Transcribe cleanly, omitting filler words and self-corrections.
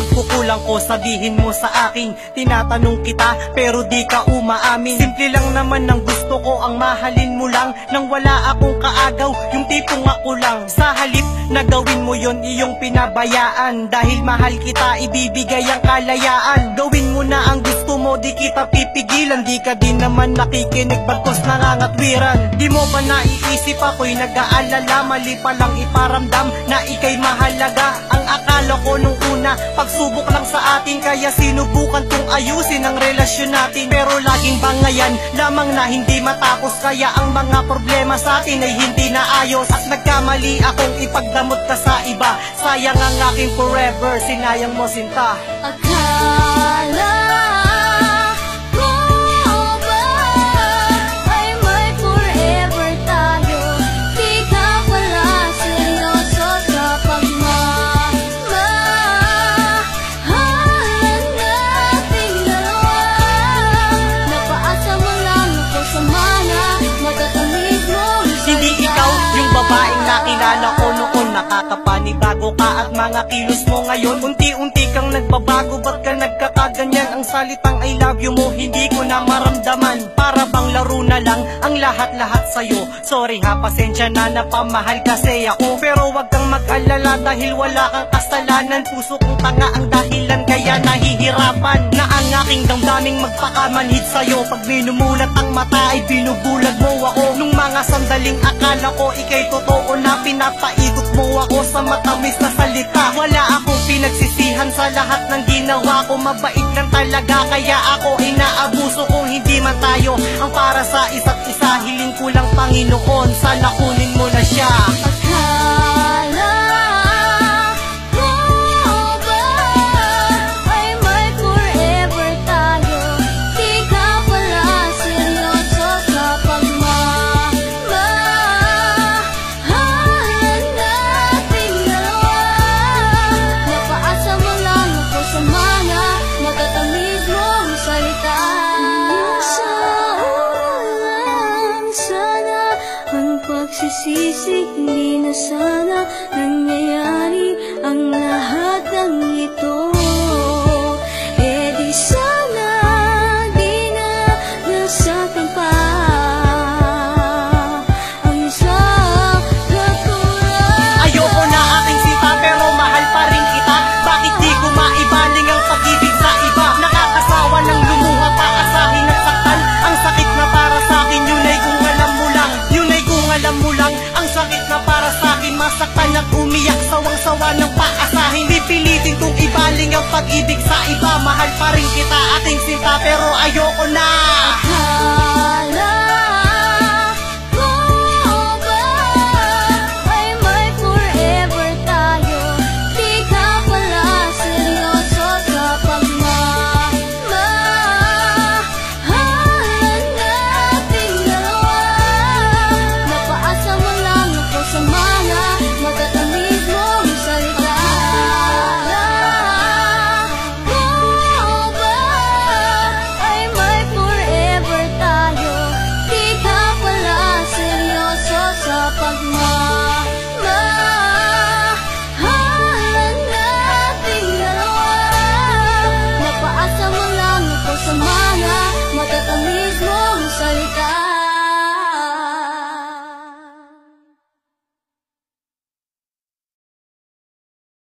pagkukulang ko, sabihin mo sa akin. Tinatanong kita pero di ka umaamin. Simple lang naman ang gusto ko, ang mahalin mo lang nang wala akong kaagaw, yung tipong ako lang. Sa halip na gawin mo yon, iyong pinabayaan. Dahil mahal kita, ibibigay ang kalayaan. Gawin mo na ang gusto mo, di kita pipigilan. Di ka din naman nakikinig, bagkos nangangatwiran. Di mo ba naiisip ako'y nag-aalala? Mali palang iparamdam na ika'y mahalaga. Ang akala ko nung una, pagsubok lang sa atin, kaya sinubukan kong ayusin ang relasyon natin. Pero laging bangayan lamang na hindi matapos, kaya ang mga problema sa atin ay hindi naayos. At nagkamali akong ipagdamot ka sa iba. Sayang ang aking forever, sinayang mo sinta. Akala ko ba ay may forever tayo? Di ka pala seryoso sa pagmamahalan nating dalawa. Napaasa mo lang ako sa mana, matatamis mo. Hindi ikaw yung babaeng nakilala ko noon. Nakakapanibago ka at mga kilos mo ngayon. Unti-unti kang nagbabago, ba't ka nagkakaganyan? Ang salitang I love you mo hindi ko na maramdaman. Para bang laro na lang ang lahat-lahat sa'yo. Sorry ha, pasensya na, napamahal kasi ako. Pero wag kang mag-alala dahil wala kang kasalanan. Puso kong tanga ang dahilan kaya nahihirapan. Na ang aking damdaming magpakamanhid sa'yo. Pag minumulat ang mata ay binubulag mo ako. Nung mga sandaling akala ko ika'y totoo na, pinapaigot mo ako sa matamis na salita. Wala akong pinagsisihan sa lahat ng ginawa ko. Mabait lang talaga kaya ako inaabuso kung hindi man tayo ang para sa isa't isa. Hiling ko lang Panginoon, sana kunin mo na siya. Akala ko ba ay may forever tayo? Di ka pala seryoso sa pagmamahalan nating dalawa. Napaasa mo lang ako sa mana, matatamis mong salita. Sana ang pagsisisi, hindi na sana nangyayari ang lahat ng ito. Eh di sana di na nasaktan pa ang isang katulad. Ayoko na aking sinta pero mahal pa rin kita. Bakit di ko maibaling ang pag-ibig sa iba? Nakakasawa ng lumuha, paasahin at saktan. Ang sakit na para sa akin, yun ay kung alam mo lang. Yun ay kung alam mo lang. Ang sakit na para sa akin, masaktan at umiyak. Sawang-sawa ng paasahin. Pipilitin kong ibaling ang pag-ibig sa iba. Mahal pa rin kita aking sinta pero ayoko na.